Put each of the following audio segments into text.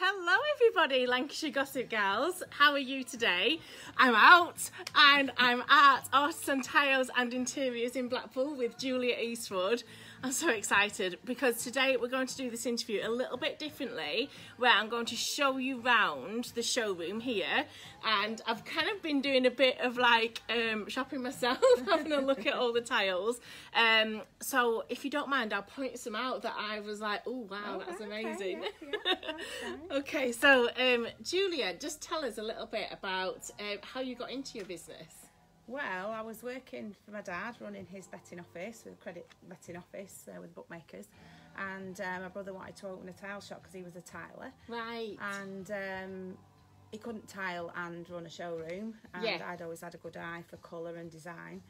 Hello everybody, Lancashire Gossip Gals. How are you today? I'm out and I'm at Artisan Tiles and Interiors in Blackpool with Julia Eastwood. I'm so excited because today we're going to do this interview a little bit differently, where I'm going to show you round the showroom here, and I've kind of been doing a bit of like shopping myself, having a look at all the tiles. So if you don't mind, I'll point some out that I was like, oh wow, that's amazing. Okay, so Julia, just tell us a little bit about how you got into your business. Well, I was working for my dad, running his betting office, with a credit betting office with bookmakers, and my brother wanted to open a tile shop because he was a tiler. Right. And he couldn't tile and run a showroom, and I'd always had a good eye for colour and design,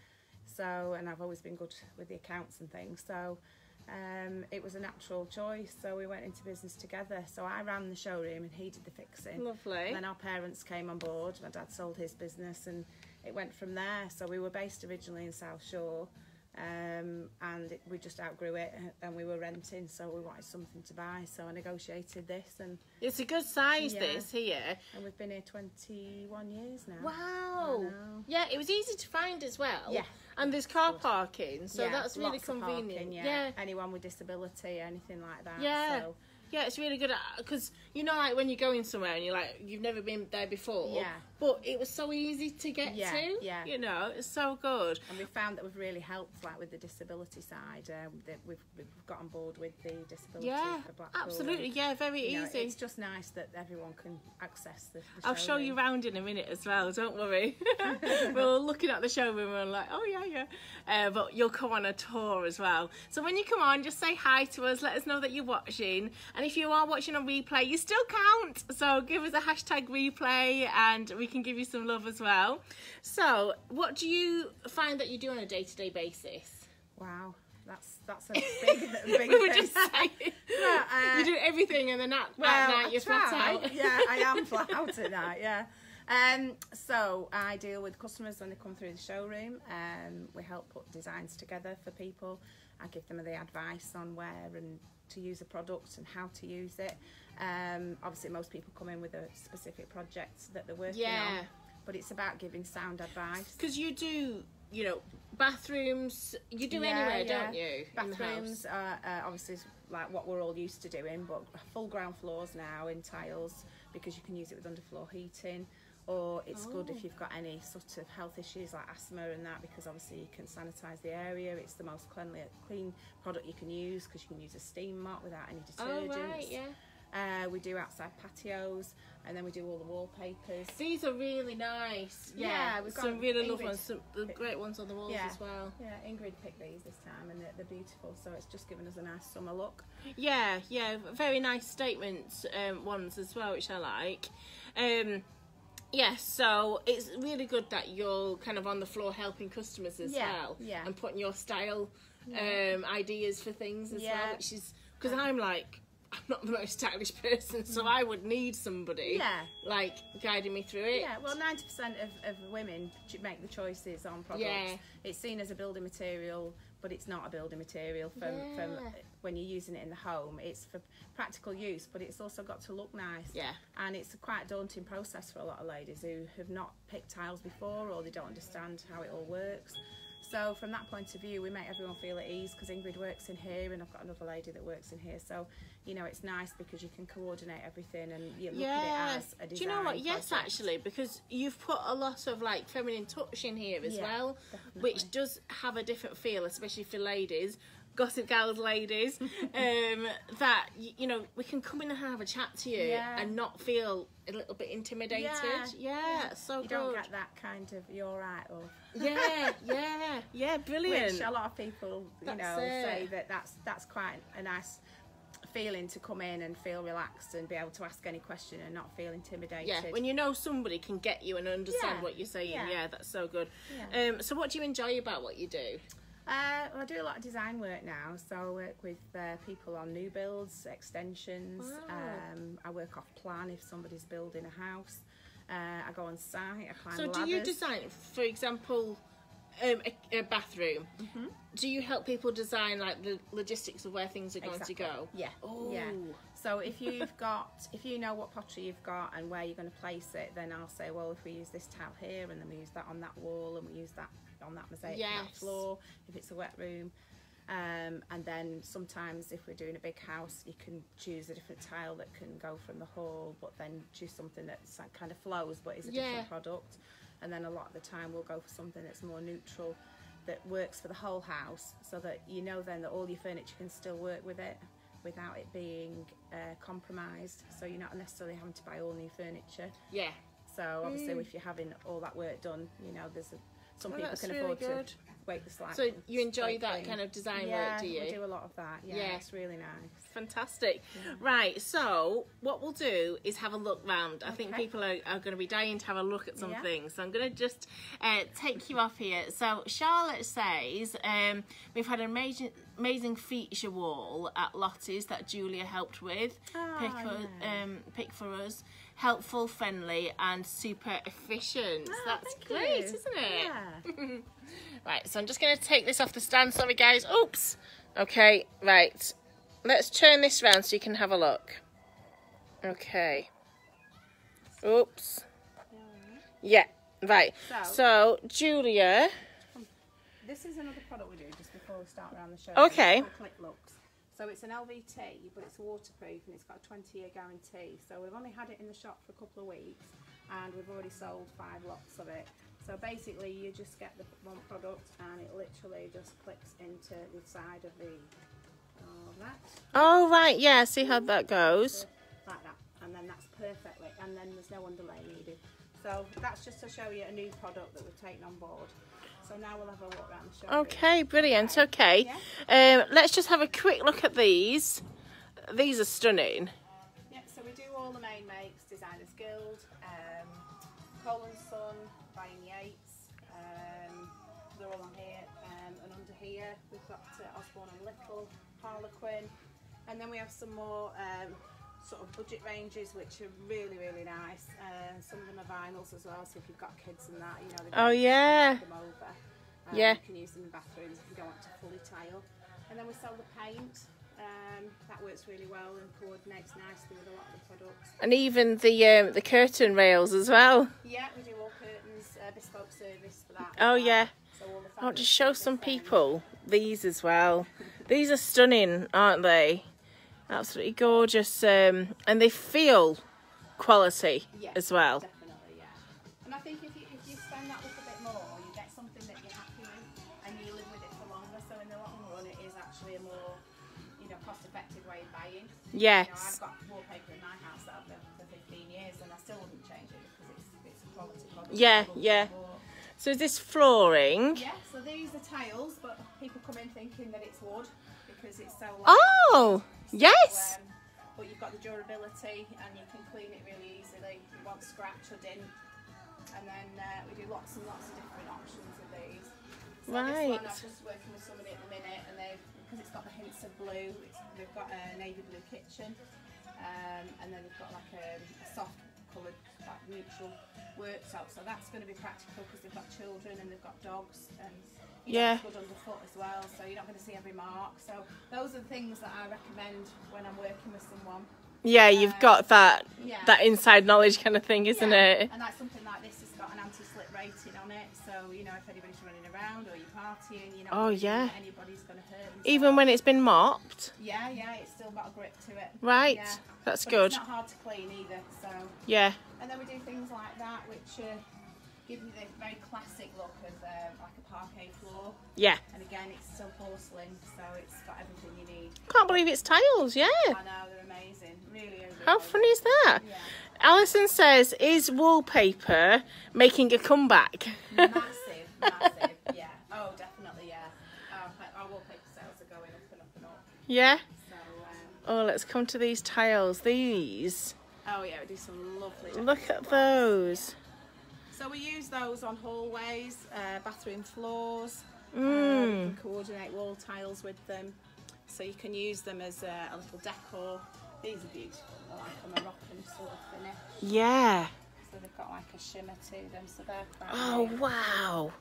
and I've always been good with the accounts and things, so it was a natural choice, so we went into business together. So I ran the showroom and he did the fixing. Lovely. And then our parents came on board. My dad sold his business and it went from there. So we were based originally in South Shore, and we just outgrew it and we were renting, so we wanted something to buy, so I negotiated this, and it's a good size, this here, and we've been here 21 years now. Wow. Yeah, it was easy to find as well. Yeah. And there's car parking, so that's really lots of convenient. Parking, anyone with disability, anything like that. Yeah. So. Yeah, it's really good because you know, like when you're going somewhere and you're like, you've never been there before. Yeah. But it was so easy to get to. Yeah. You know, it's so good. And we found that we've really helped, like with the disability side. That we've got on board with the disability for Blackpool. Absolutely. Yeah, very easy. It's just nice that everyone can access the I'll show you round in a minute as well. Don't worry. We're looking at the showroom and we're like, oh yeah. But you'll come on a tour as well. So when you come on, just say hi to us. Let us know that you're watching. And if you are watching on replay, you still count. So give us a hashtag replay and we can give you some love as well. So what do you find that you do on a day-to-day basis? Wow, that's a big We were thing. just saying. Well, you do everything and then at night you're flat out. Yeah, I am flat out at night, yeah. So I deal with customers when they come through the showroom. We help put designs together for people. I give them the advice on where and to use a product and how to use it. Obviously most people come in with a specific project that they're working on, but it's about giving sound advice. Because you do, you know, bathrooms, you do anywhere, don't you? Bathrooms are obviously like what we're all used to doing, but full ground floors now in tiles, because you can use it with underfloor heating. Or it's good if you've got any sort of health issues like asthma and that, because obviously you can sanitise the area. It's the most clean product you can use, because you can use a steam mop without any detergents. Oh, right, yeah. We do outside patios, and then we do all the wallpapers. These are really nice. Yeah, we've got some really lovely ones, some great ones on the walls as well. Yeah, Ingrid picked these this time, and they're beautiful, so it's just given us a nice summer look. Yeah, very nice statement ones as well, which I like. Yes, so it's really good that you're kind of on the floor helping customers as well, and putting your style ideas for things as well, which is, because I'm not the most stylish person, so I would need somebody like guiding me through it. Yeah, well, 90% of women make the choices on products. Yeah. It's seen as a building material, but it's not a building material from when you're using it in the home. It's for practical use, but it's also got to look nice. Yeah. And it's a quite daunting process for a lot of ladies who have not picked tiles before, or they don't understand how it all works. So from that point of view, we make everyone feel at ease, because Ingrid works in here and I've got another lady that works in here. So, you know, it's nice because you can coordinate everything and you look at it as a design. Do you know what? Project. Yes, actually, because you've put a lot of like feminine touch in here as well, which does have a different feel, especially for ladies. Gossip Gals ladies, that, you know, we can come in and have a chat to you and not feel a little bit intimidated. So you don't get that kind of "you're right" or brilliant. Which a lot of people, you know, say that's quite a nice feeling, to come in and feel relaxed and be able to ask any question and not feel intimidated. Yeah, when you know somebody can get you and understand what you're saying. Yeah, that's so good. So what do you enjoy about what you do? Well, I do a lot of design work now, so I work with people on new builds, extensions. I work off plan if somebody's building a house. I go on site, I climb ladders. So do you design, for example, a bathroom? Do you help people design like the logistics of where things are going to go? Yeah. Oh. Yeah. So if you know what pottery you've got and where you're going to place it, then I'll say, well, if we use this tile here, and then we use that on that wall, and we use that on that mosaic on that floor, if it's a wet room. And then sometimes if we're doing a big house, you can choose a different tile that can go from the hall, but then choose something that kind of flows but is a different product. And then a lot of the time we'll go for something that's more neutral, that works for the whole house, so that you know then that all your furniture can still work with it without it being compromised. So you're not necessarily having to buy all new furniture. Yeah. So obviously if you're having all that work done, you know, there's some people can afford to wake the slack. So you enjoy that kind of design work, do you? Yeah, we do a lot of that. Yeah, it's really nice. Fantastic. Right, so what we'll do is have a look round. I think people are going to be dying to have a look at some things. So I'm going to just take you off here. So Charlotte says, we've had an amazing feature wall at Lottie's that Julia helped with. Pick for us. Helpful, friendly and super efficient. That's great, isn't it? Yeah. Right, so I'm just going to take this off the stand. Sorry guys. Oops. Okay, right. Let's turn this round so you can have a look. Okay. Oops. Yeah, right. So Julia. This is another product we do just before we start around the show. Okay. It's called Click Looks. So it's an LVT, but it's waterproof and it's got a 20-year guarantee. So we've only had it in the shop for a couple of weeks and we've already sold 5 lots of it. So basically you just get the one product and it literally just clicks into the side of the that. Oh right, yeah, see how that goes. Like that, and then that's perfectly, and then there's no underlay needed. So that's just to show you a new product that we've taken on board. So now we'll have a look around the show. Okay, brilliant. Okay, let's just have a quick look at these. These are stunning. Yeah, so we do all the main makes: Designers Guild, Cole & Son, Brian Yates. They're all on here, and under here we've got Osborne and Little, Harlequin, and then we have some more sort of budget ranges which are really, really nice. Some of them are vinyls as well, so if you've got kids and that, you know, them over. You can use them in bathrooms if you don't want to fully tile. And then we sell the paint. That works really well and coordinates nicely with a lot of the products. And even the curtain rails as well. Yeah, we do all curtains, bespoke service for that. Oh yeah. So I want to show some people these as well. These are stunning, aren't they? Absolutely gorgeous, and they feel quality as well. Definitely, yeah. And I think if you spend that little bit more, you get something that you're happy with, and you live with it for longer. So in the long run, it is actually a more, cost-effective way of buying. Yes. I've got wallpaper in my house that I've done for 15 years, and I still wouldn't change it because it's a quality product. Yeah, yeah. So is this flooring? Yeah. So these are tiles, but people come in thinking that it's wood because it's so light. Oh. Yes. But you've got the durability and you can clean it really easily. You won't scratch or dint. And then we do lots and lots of different options with these. So this one I'm just working with somebody at the minute, and because it's got the hints of blue, they've got a navy blue kitchen, and then they've got like a soft coloured, like neutral worktop. So that's going to be practical because they've got children and they've got dogs and. Good underfoot as well, so you're not going to see every mark. So those are the things that I recommend when I'm working with someone. Yeah, you've got that inside knowledge kind of thing, isn't it? And like something like this has got an anti-slip rating on it, so if anybody's running around or you're partying, anybody's going to hurt themselves. Even when it's been mopped. Yeah, it's still got a grip to it. Right, that's good. It's not hard to clean either, so. Yeah. And then we do things like that, which give you the very classic look of like a parquet floor. Yeah. And again, it's still porcelain, so it's got everything you need. Can't believe it's tiles, yeah. I know, they're amazing. Really. How funny is that? Yeah. Alison says, is wallpaper making a comeback? Massive, yeah. Oh, definitely, yeah. Our wallpaper sales are going up and up and up. Yeah? So, let's come to these tiles. These. Oh, yeah, we do some lovely. Look at those. So we use those on hallways, bathroom floors. We Mm. can coordinate wall tiles with them, so you can use them as a little decor. These are beautiful. They're like a Moroccan sort of finish. Yeah. So they've got like a shimmer to them, so they're quite Oh great. wow.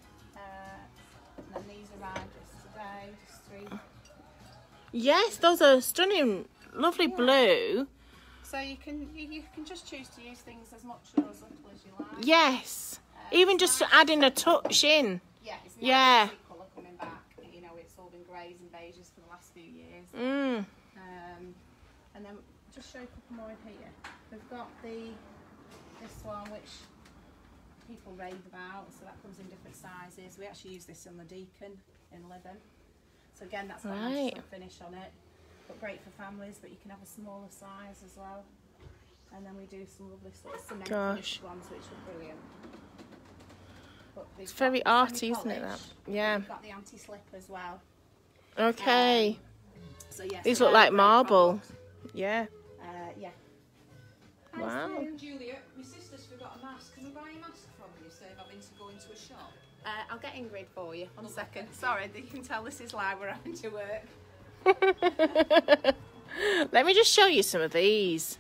And then these arrived yesterday, just 3. Yes, those are stunning, lovely blue. So you can just choose to use things as much or as little as you like. Yes. Even just adding a touch in. Yeah, it's nice Yeah. colour coming back. You know, it's all been greys and beiges for the last few years. Mm. And then just show a couple more in here. We've got this one which people rave about, so that comes in different sizes. We actually use this on the Deacon in Lytham. So again, that's got a nice finish on it, but great for families, but you can have a smaller size as well. And then we do some lovely sort of cement finished ones which are brilliant. But It's very arty, isn't it, that? Yeah. We've got the anti-slip as well. Okay. So yes, These look like marble. Yeah. Yeah. Wow. Julia, my sister's forgot a mask. Can we buy a mask from you, save having to go into a shop? I'll get Ingrid for you. 1 second. Sorry, you can tell this is live. We're having to work. Let me just show you some of these.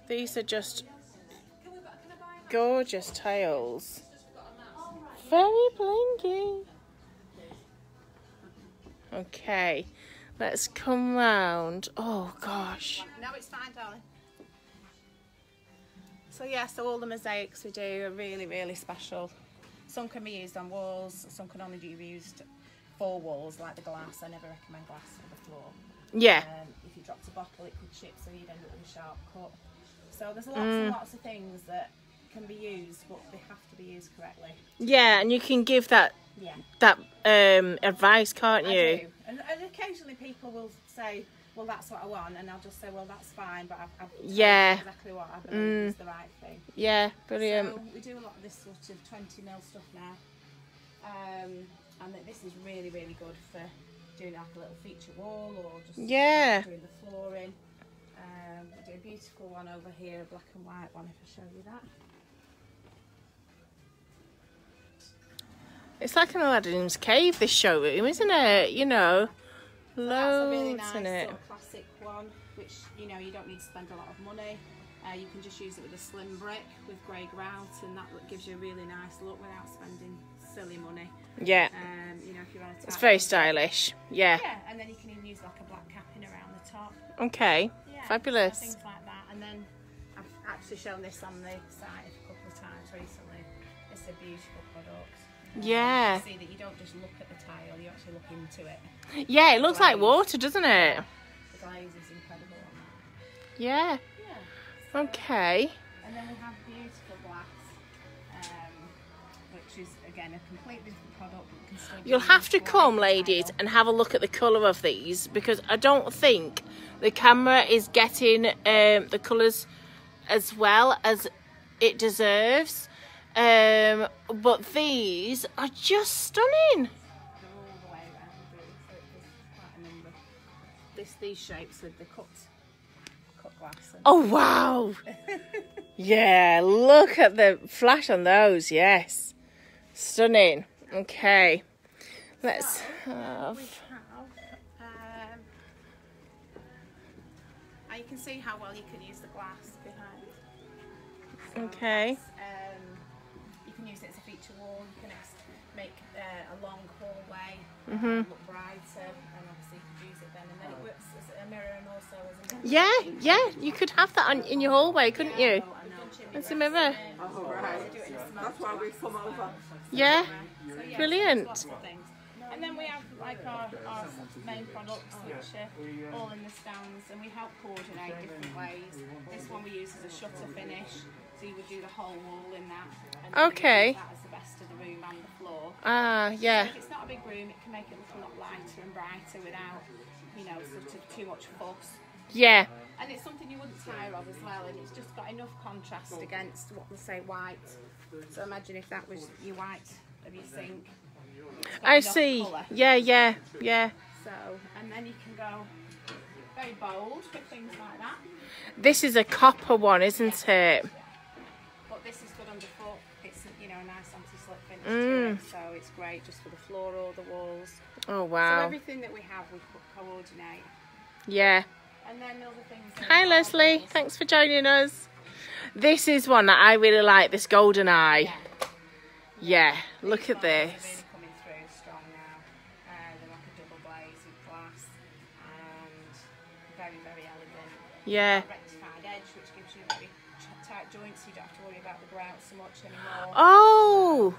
These are just gorgeous tiles. Very blingy. Okay, let's come round. Oh gosh. No, it's fine, darling. So yeah, so all the mosaics we do are really, really special. Some can be used on walls, some can only be used for walls, like the glass. I never recommend glass for the floor. Yeah. If you dropped a bottle, it could chip, so you'd end up with a sharp cut. So there's lots and lots of things that can be used, but they have to be used correctly. Yeah, and you can give that advice, can't you? I do. And occasionally people will say, well, that's what I want, and I'll just say, well, that's fine, but I've told you exactly what I believe is the right thing. Yeah, brilliant. So we do a lot of this sort of 20mm stuff now, and this is really, really good for doing like a little feature wall or just doing the flooring. We do a beautiful one over here, a black and white one, if I show you that. It's like an Aladdin's cave, this showroom, isn't it? You know, So loads that's a really nice in it. sort of classic one, which, you know, you don't need to spend a lot of money. You can just use it with a slim brick with grey grout, and that gives you a really nice look without spending silly money. Yeah. You know, if you're on a It's very stylish. Yeah. Yeah, and then you can even use like a black capping around the top. Okay. Yeah, Fabulous. So things like that. And then I've actually shown this on the site a couple of times recently. It's a beautiful product. Yeah. You see that you don't just look at the tile, you actually look into it. Yeah, it looks like water, doesn't it? The glaze is incredible on that. Yeah. Yeah. Okay. And then we have beautiful glass, which is again a completely different product. But can still You'll have to come, ladies, and have a look at the colour of these, because I don't think the camera is getting the colours as well as it deserves. But these are just stunning. They're all the way around, really, so there's quite a number. These shapes with the cut glass. Oh wow! Yeah, look at the flash on those. Yes, stunning. Okay, let's have. We have, and you can see how well you can use the glass behind. So Okay. you can use it as a feature wall. You can make a long hallway look brighter, and obviously you could use it then. And then it works as a mirror and also as a mirror. Yeah, you could have that in your hallway, couldn't you? It's a mirror. Oh, right. That's why we've come over. Yeah, So, yeah, brilliant. lots of things. And then we have like our main products, which are all in the stands, and we help coordinate different ways. This one we use as a shutter finish, so you would do the whole wall in that. And then Okay. we use that as the best of the room and the floor. Ah, yeah. If it's not a big room, it can make it look a lot lighter and brighter without, you know, sort of too much fuss. Yeah. And it's something you wouldn't tire of as well, and it's just got enough contrast against what we say white. So imagine if that was your white of your sink. It's got I enough see. colour. Yeah. So, and then you can go very bold with things like that. This is a copper one, isn't it? But this is good underfoot. It's, you know, a nice anti-slip finish to it, so it's great just for the floor or the walls. Oh So wow. everything that we have, we coordinate. Yeah. And then other things. Hi Leslie, thanks for joining us. This is one that I really like, this golden eye. Yeah, look at They're this. really coming through strong now. They're like a double glaze with glass, very, very elegant. Yeah. Rectified edge, which gives you very tight joints, so you don't have to worry about the grout so much anymore. Oh.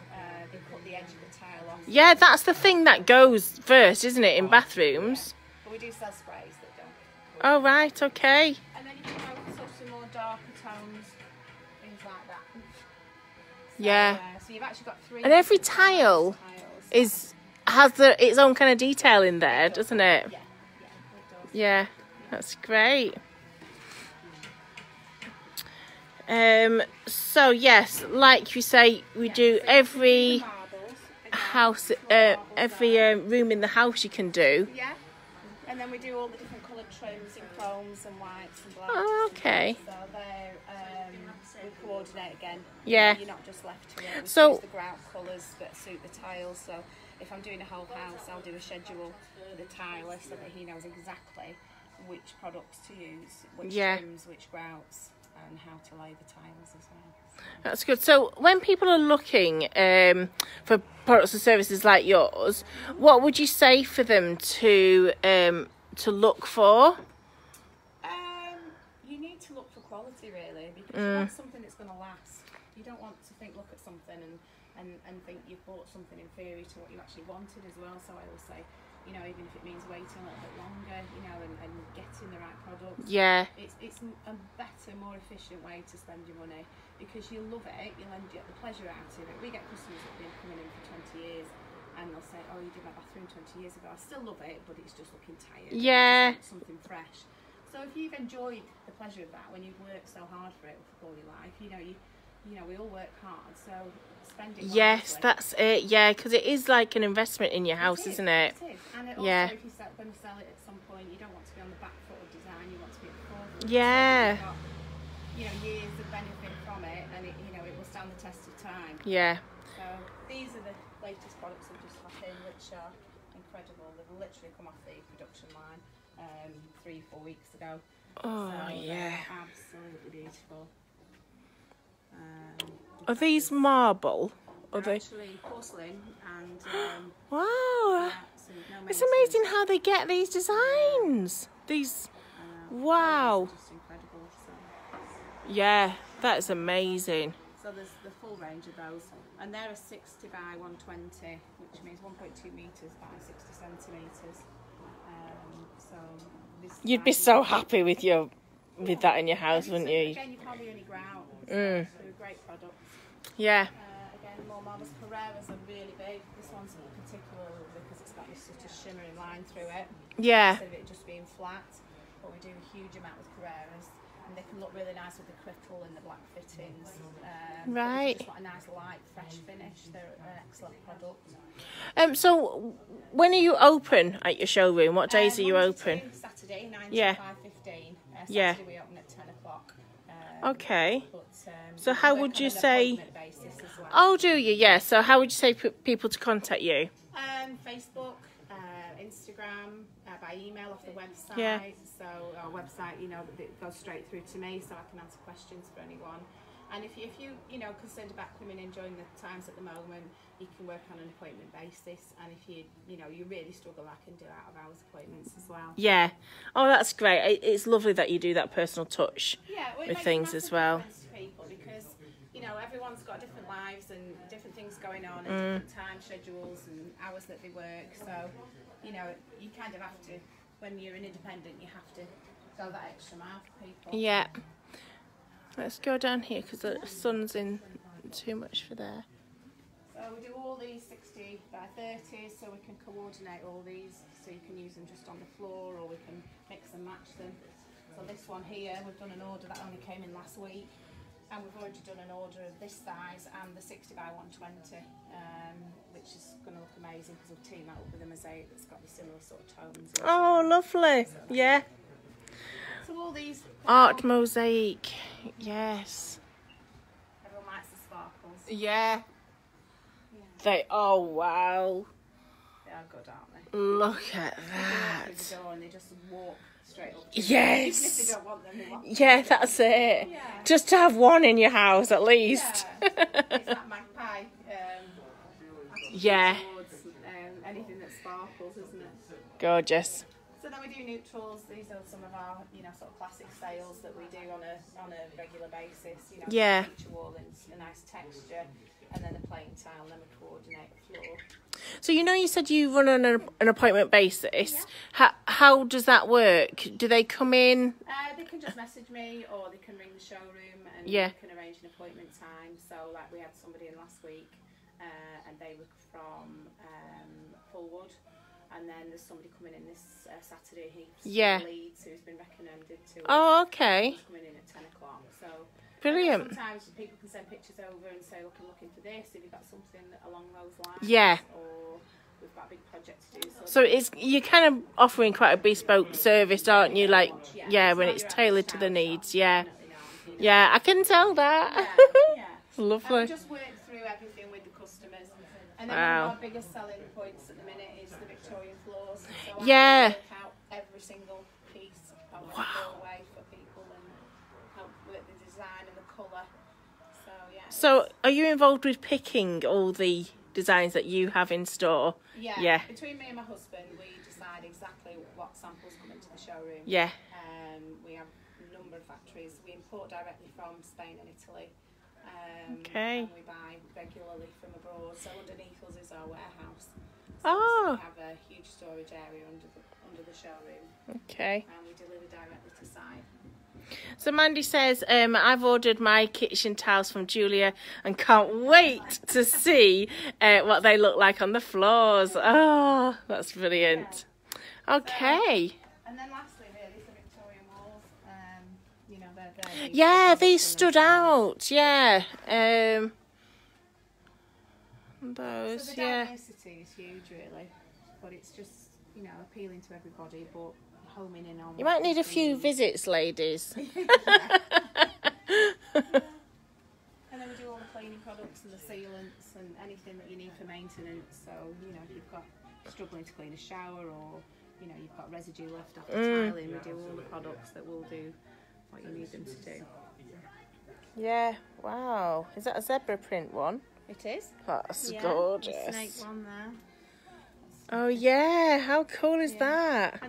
They cut the edge of the tile off. Yeah, that's the thing that goes first, isn't it, in bathrooms? Yeah. But we do sell sprays that don't. Oh, right, okay. And then you can go for some more darker tones, things like that. So, Yeah. So you've actually got 3. And every tile has its own kind of detail in there, doesn't it? Yeah, it does. Yeah, that's great. So yes, like you say, we do every house, every room in the house you can do. Yeah, and then we do all the different coloured trims and chromes and whites and blacks. Oh, okay. So they're, we coordinate again. Yeah. You're not just left to it. We So- choose the grout colours that suit the tiles. So if I'm doing a whole house, I'll do a schedule for the tiler so that he knows exactly which products to use, which trims, which grouts, and how to lay the tiles as well. That's good. So when people are looking for products and services like yours, what would you say for them to look for? You need to look for quality really, because you want something that's going to last. You don't want to look at something and think you've bought something inferior to what you actually wanted as well. So I always say, you know, even if it means waiting a little bit longer, you know, and getting the right product. Yeah. It's a better, more efficient way to spend your money, because you love it, you'll get the pleasure out of it. We get customers that have been coming in for 20 years and they'll say, oh, you did my bathroom 20 years ago. I still love it, but it's just looking tired. Yeah. I just want something fresh. So if you've enjoyed the pleasure of that when you've worked so hard for it for all your life, you know, we all work hard, so spend it wisely. Yes, that's it. Yeah, because it is like an investment in your house, isn't it? It is. And it Yeah. also, if you're going to sell it at some point, you don't want to be on the back foot of design, you want to be at the forefront. Yeah. So you've got, years of benefit from it, and it will stand the test of time. Yeah. So these are the latest products I've just had in, which are incredible. They've literally come off the production line 3-4 weeks ago. Oh, so yeah. Absolutely beautiful. Are these marble? Are They're they? actually porcelain and Wow. so no It's maintenance. amazing how they get these designs. These. Wow. Just incredible. Yeah, that's amazing. So there's the full range of those, and they're a 60 by 120, which means 1.2 metres by 60 centimetres. So this You'd be so happy with that in your house, wouldn't you? Again, you can't be any grout. So they're great products. Yeah. Again, more marbles. Carreras are really big. This one's particularly because it's got this sort of shimmering line through it. Yeah. Instead of it just being flat. But we do a huge amount with Carreras. And they can look really nice with the crystal and the black fittings. Right. If you just want a nice light, fresh finish, they're an excellent product. So when are you open at your showroom? What days are you Monday to open? Saturday, 9 Yeah. to 5:15. Yeah. Saturday we open at 10 o'clock. Okay. But, So how we would work you on an say? appointment basis as well. Oh, do you? Yeah. So how would you say people to contact you? Facebook, Instagram, by email off the website. Yeah. So our website, it goes straight through to me, so I can answer questions for anyone. And if you concerned about coming in during the times at the moment, you can work on an appointment basis. And if you really struggle, I can do out of hours appointments as well. Yeah. Oh, that's great. It's lovely that you do that personal touch Yeah, well, it with makes a things massive as well. difference to people, because everyone's got different lives and different things going on and different time schedules and hours that they work. So you kind of have to, when you're an independent, you have to go that extra mile for people. Yeah. Let's go down here because the sun's in too much for there. So we do all these 60 by 30, so we can coordinate all these, so you can use them just on the floor, or we can mix and match them. So this one here, we've done an order that only came in last week, and we've already done an order of this size and the 60 by 120, which is going to look amazing because we'll team that up with a mosaic that's got the similar sort of tones. Oh, lovely. Yeah. So all these Art mosaic. Yes. everyone likes the sparkles. Yeah. Oh, wow. They are good, aren't they? Look at They walk that. through the door and they just walk straight up. Yes. Even if they don't want them, they want them. Yeah, that's it. Yeah. Just to have one in your house at least. Yeah. It's that magpie. Yeah. Towards, anything that sparkles, isn't it? Gorgeous. So then we do neutrals. These are some of our, you know, sort of classic styles that we do on a regular basis. You know, Yeah. feature wall and a nice texture, and then a plain tile, and then we coordinate the floor. So you know, you said you run on an appointment basis. Yeah. How does that work? Do they come in? They can just message me, or they can ring the showroom, and Yeah. we can arrange an appointment time. So, like, we had somebody in last week, and they were from Fullwood, and then there's somebody coming in this Saturday. He's Yeah. from Leeds, who's been recommended to us. Oh, okay. He's coming in at 10 o'clock. So Brilliant. sometimes people can send pictures over and say, look, I'm looking for this. If you've got something along those lines, Yeah. or we've got a big project to do. So you're kind of offering quite a bespoke service, aren't you? Like, yeah, when it's tailored to the needs. Yeah. Yeah, I can tell that. Yeah. Lovely. And we just work through everything with the customers. And then Wow. one of our biggest selling points at the minute is the Victorian floors. So Yeah. I work out every single piece of the floor away for people and help work the design and the colour. So, yeah. So are you involved with picking all the designs that you have in store? Yeah. Yeah. Between me and my husband, we decide exactly what samples come into the showroom. Yeah. We have a number of factories. We import directly from Spain and Italy. Okay. And we buy regularly from abroad. So underneath us is our warehouse. So Oh. we have a huge storage area under the showroom, Okay. and we deliver directly to site. So Mandy says, I've ordered my kitchen tiles from Julia and can't wait to see what they look like on the floors. Oh, that's brilliant. Okay. And then lastly, really, is the Victorian walls. You know, they're Yeah, these stood out. Yeah. So Those, the yeah. diversity is huge, really, but it's just, you know, appealing to everybody, but homing in on. You might need a few visits, ladies. And then we do all the cleaning products and the sealants and anything that you need for maintenance. So, you know, if you've got struggling to clean a shower, or, you know, you've got residue left after tiling, we do all the products that will do what you need them to do. Yeah, wow. Is that a zebra print one? It is. That's Yeah, gorgeous. the snake one there. Oh, yeah. How cool is that?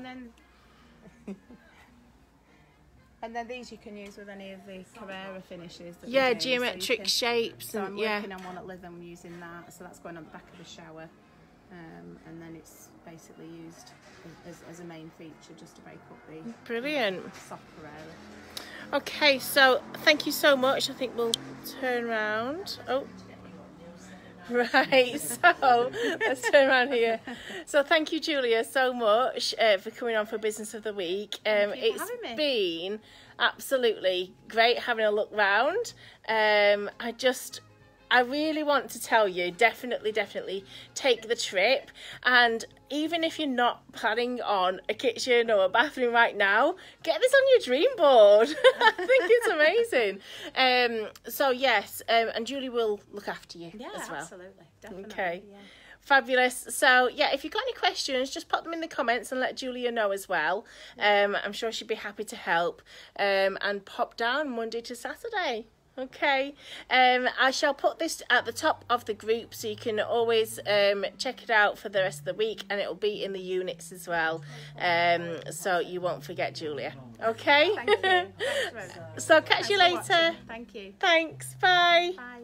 And then these you can use with any of the Carrera finishes. That Yeah, we do. So you geometric can- shapes. So I'm And yeah. working on one at Lytham using that. So that's going on the back of the shower. And then it's basically used as a main feature just to break up the Brilliant. soft Carrera. Okay, so thank you so much. I think we'll turn around. Oh. Right, so let's turn around here. So thank you, Julia, so much for coming on for Business of the Week. Thank you for It's having me. been absolutely great having a look round. I really want to tell you, definitely take the trip. And even if you're not planning on a kitchen or a bathroom right now, get this on your dream board. I think it's amazing. So yes, and Julie will look after you as well. Absolutely. Definitely. Okay. Yeah. Fabulous. So yeah, if you've got any questions, just pop them in the comments and let Julia know as well. I'm sure she'd be happy to help. And pop down Monday to Saturday. Okay, I shall put this at the top of the group so you can always check it out for the rest of the week, and it'll be in the units as well, so you won't forget Julia. Okay. Thank you. Thanks, Rosa. So catch you Thanks for later. watching. Thank you. Thanks. Bye. Bye.